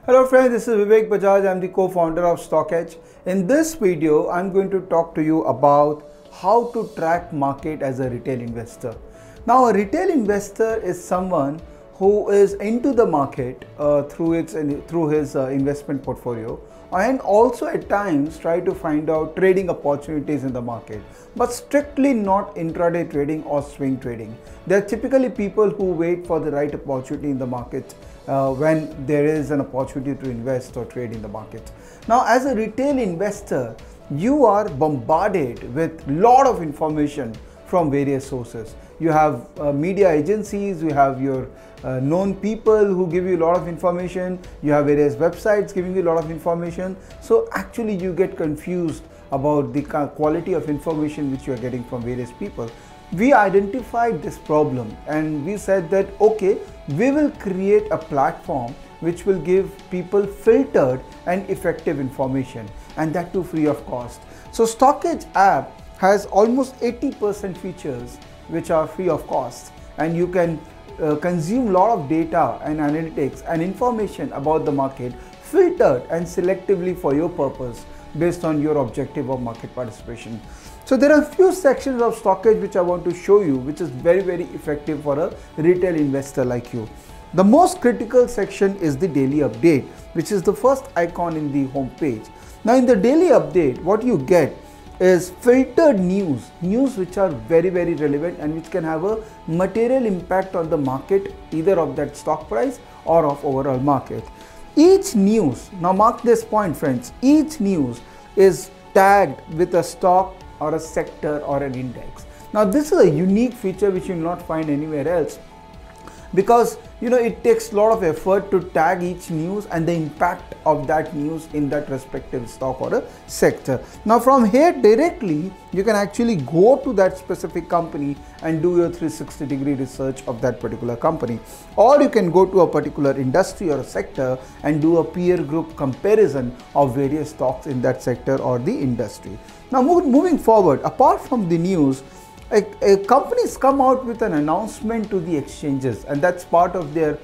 Hello friends, this is Vivek Bajaj. I'm the co-founder of StockEdge. In this video, I'm going to talk to you about how to track market as a retail investor. Now, a retail investor is someone who is into the market through his investment portfolio, and also at times try to find out trading opportunities in the market, but strictly not intraday trading or swing trading. They are typically people who wait for the right opportunity in the market when there is an opportunity to invest or trade in the market. Now, as a retail investor, you are bombarded with lot of information from various sources. You have media agencies, you have your known people who give you a lot of information, you have various websites giving you a lot of information. So actually you get confused about the quality of information which you are getting from various people. We identified this problem and we said that okay, we will create a platform which will give people filtered and effective information, and that too free of cost. So Stockage app has almost 80% features which are free of cost, and you can consume a lot of data and analytics and information about the market, filtered and selectively for your purpose based on your objective of market participation. So there are a few sections of Stockage which I want to show you, which is very effective for a retail investor like you. The most critical section is the daily update, which is the first icon in the home page. Now in the daily update, what you get is filtered news which are very relevant and which can have a material impact on the market, either of that stock price or of overall market. Each news, now mark this point friends, each news is tagged with a stock or a sector or an index. Now this is a unique feature which you will not find anywhere else, because it takes a lot of effort to tag each news and the impact of that news in that respective stock or a sector. Now from here directly you can actually go to that specific company and do your 360-degree research of that particular company, or you can go to a particular industry or a sector and do a peer group comparison of various stocks in that sector or the industry. Now moving forward, apart from the news, companies come out with an announcement to the exchanges, and that's part of their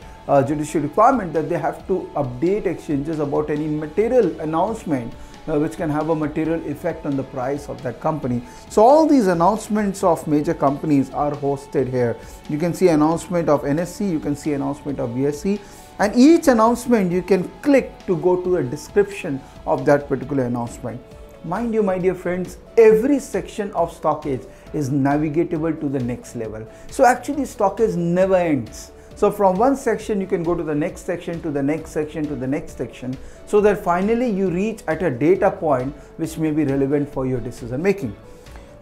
judicial requirement, that they have to update exchanges about any material announcement which can have a material effect on the price of that company. So all these announcements of major companies are hosted here. You can see announcement of NSE, you can see announcement of BSE, and each announcement you can click to go to a description of that particular announcement. Mind you, my dear friends, every section of Stockage is navigatable to the next level. So actually Stockage never ends. So from one section you can go to the next section, to the next section, to the next section, so that finally you reach at a data point which may be relevant for your decision making.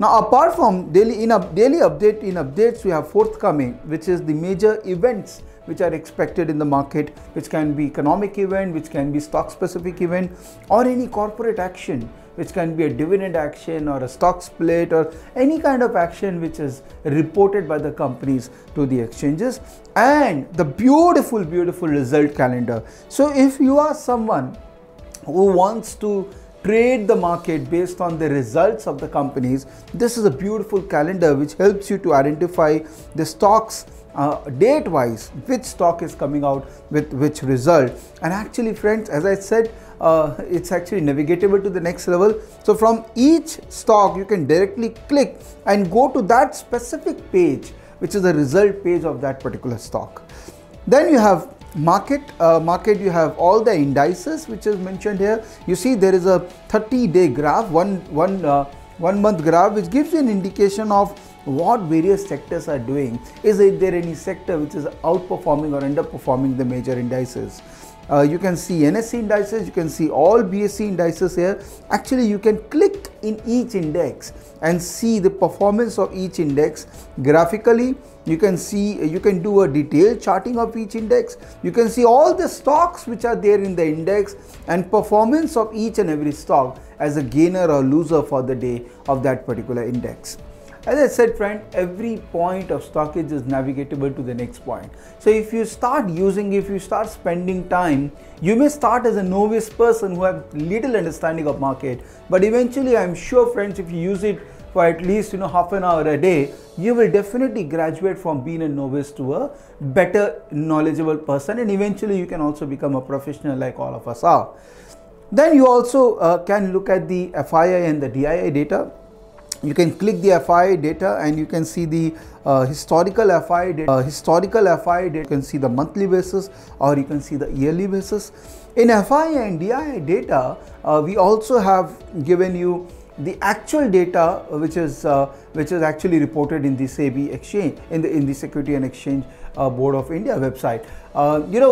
Now apart from daily updates, we have forthcoming, which is the major events which are expected in the market, which can be economic event, which can be stock specific event, or any corporate action, which can be a dividend action or a stock split or any kind of action which is reported by the companies to the exchanges, and the beautiful result calendar. So if you are someone who wants to trade the market based on the results of the companies, this is a beautiful calendar which helps you to identify the stocks date wise, which stock is coming out with which result. And actually friends, as I said, it's actually navigatable to the next level. So from each stock you can directly click and go to that specific page, which is the result page of that particular stock. Then you have market, you have all the indices which is mentioned here. You see there is a 30-day graph, one month graph, which gives you an indication of what various sectors are doing. Is there any sector which is outperforming or underperforming the major indices? You can see NSE indices, you can see all BSE indices here. Actually you can click in each index and see the performance of each index graphically. You can see, you can do a detailed charting of each index. You can see all the stocks which are there in the index and performance of each and every stock as a gainer or loser for the day of that particular index. As I said friend, every point of Stockage is navigatable to the next point. So if you start using, if you start spending time, you may start as a novice person who have little understanding of market, but eventually I'm sure friends, if you use it for at least half an hour a day, you will definitely graduate from being a novice to a better knowledgeable person, and eventually you can also become a professional like all of us are. Then you also can look at the FII and the DII data. You can click the FII data and you can see the historical FII data. You can see the monthly basis or you can see the yearly basis. In FII and DII data, we also have given you the actual data which is actually reported in the SEBI exchange, in the Security and Exchange Board of India website.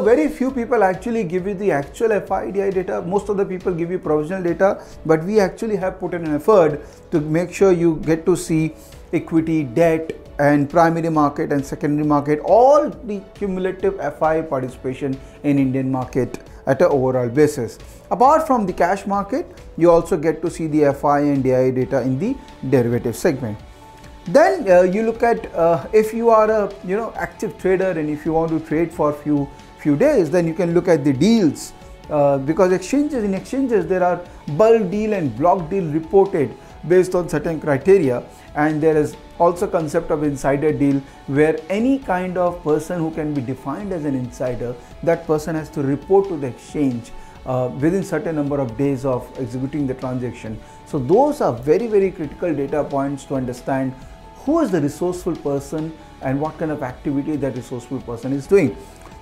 Very few people actually give you the actual FIDI data. Most of the people give you provisional data, but we actually have put in an effort to make sure you get to see equity, debt, and primary market and secondary market, all the cumulative FI participation in Indian market at an overall basis. Apart from the cash market, you also get to see the FI and DI data in the derivative segment. Then you look at if you are a active trader and if you want to trade for few days, then you can look at the deals because in exchanges there are bulk deal and block deal reported based on certain criteria, and there is also concept of insider deal where any kind of person who can be defined as an insider, that person has to report to the exchange within certain number of days of executing the transaction. So those are very, very critical data points to understand who is the resourceful person and what kind of activity that resourceful person is doing.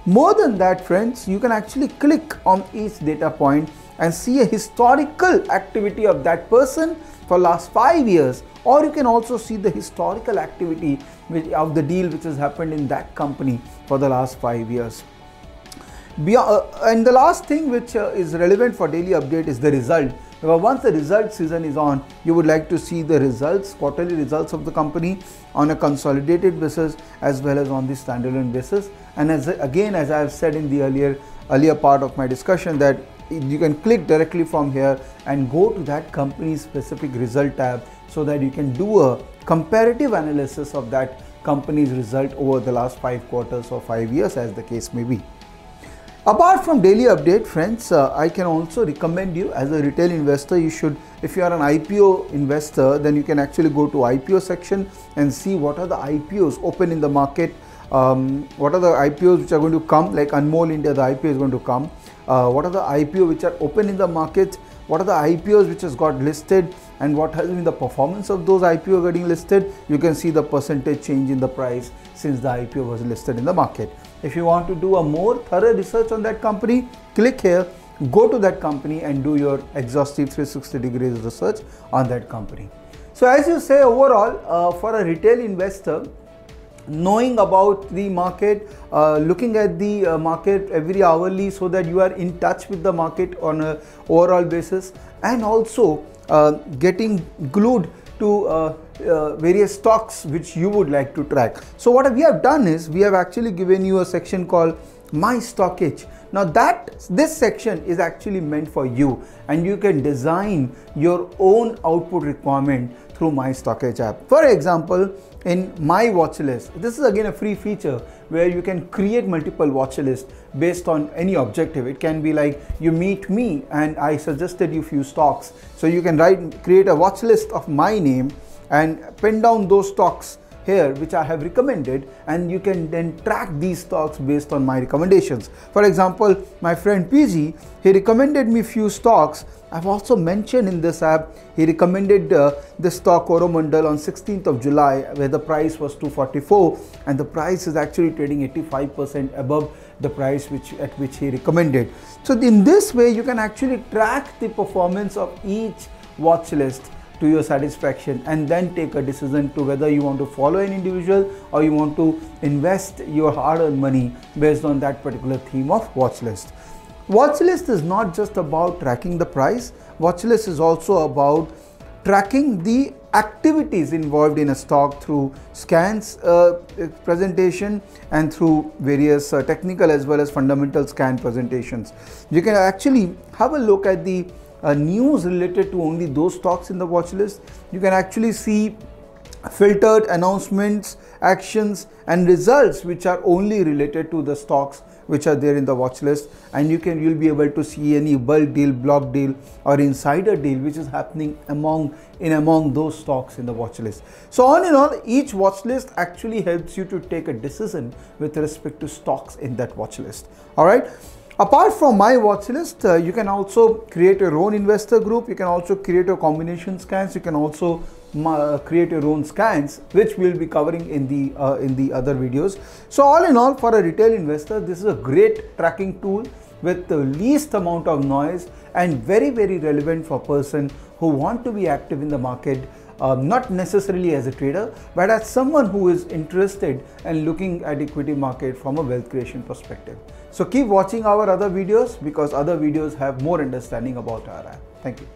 More than that, friends, you can actually click on each data point and see a historical activity of that person for last 5 years, or you can also see the historical activity of the deal which has happened in that company for the last 5 years. And the last thing which is relevant for daily update is the result. Once the result season is on, you would like to see the results, quarterly results of the company on a consolidated basis as well as on the standalone basis. And as I have said in the earlier part of my discussion, that you can click directly from here and go to that company's specific result tab so that you can do a comparative analysis of that company's result over the last 5 quarters or 5 years, as the case may be. Apart from daily update, friends, I can also recommend you as a retail investor, you should, if you are an IPO investor, then you can actually go to IPO section and see what are the IPOs open in the market, what are the IPOs which are going to come, like Anmol India, the IPO is going to come, what are the IPO which are open in the market, what are the IPOs which has got listed, and what has been the performance of those IPO getting listed. You can see the percentage change in the price since the IPO was listed in the market. If you want to do a more thorough research on that company, click here, go to that company and do your exhaustive 360 degrees research on that company. So as you say, overall, for a retail investor, knowing about the market, looking at the market every hourly so that you are in touch with the market on an overall basis, and also getting glued to various stocks which you would like to track. So what we have done is we have actually given you a section called My Stockage. Now this section is actually meant for you, and you can design your own output requirement through My Stockage app. For example, in My Watch List, this is again a free feature where you can create multiple watch lists based on any objective. It can be like you meet me and I suggested you few stocks, so you can create a watch list of my name and pin down those stocks here which I have recommended, and you can then track these stocks based on my recommendations. For example, my friend PG, he recommended me few stocks. I've also mentioned in this app, he recommended the stock Coromandel on 16th of July where the price was 244 and the price is actually trading 85% above the price at which he recommended. So in this way, you can actually track the performance of each watch list to your satisfaction and then take a decision to whether you want to follow an individual or you want to invest your hard-earned money based on that particular theme of watch list. Watch list is not just about tracking the price. Watch list is also about tracking the activities involved in a stock through scans presentation and through various technical as well as fundamental scan presentations. You can actually have a look at the news related to only those stocks in the watch list. You can actually see filtered announcements, actions and results which are only related to the stocks which are there in the watch list, and you'll be able to see any bulk deal, block deal, or insider deal which is happening among those stocks in the watch list. So all in all, each watch list actually helps you to take a decision with respect to stocks in that watch list. All right. Apart from my watch list, you can also create your own investor group. You can also create your combination scans. You can also create your own scans, which we'll be covering in the other videos. So all in all, for a retail investor, this is a great tracking tool with the least amount of noise and very, very relevant for a person who want to be active in the market, not necessarily as a trader, but as someone who is interested and looking at equity market from a wealth creation perspective. So keep watching our other videos, because other videos have more understanding about our app. Thank you.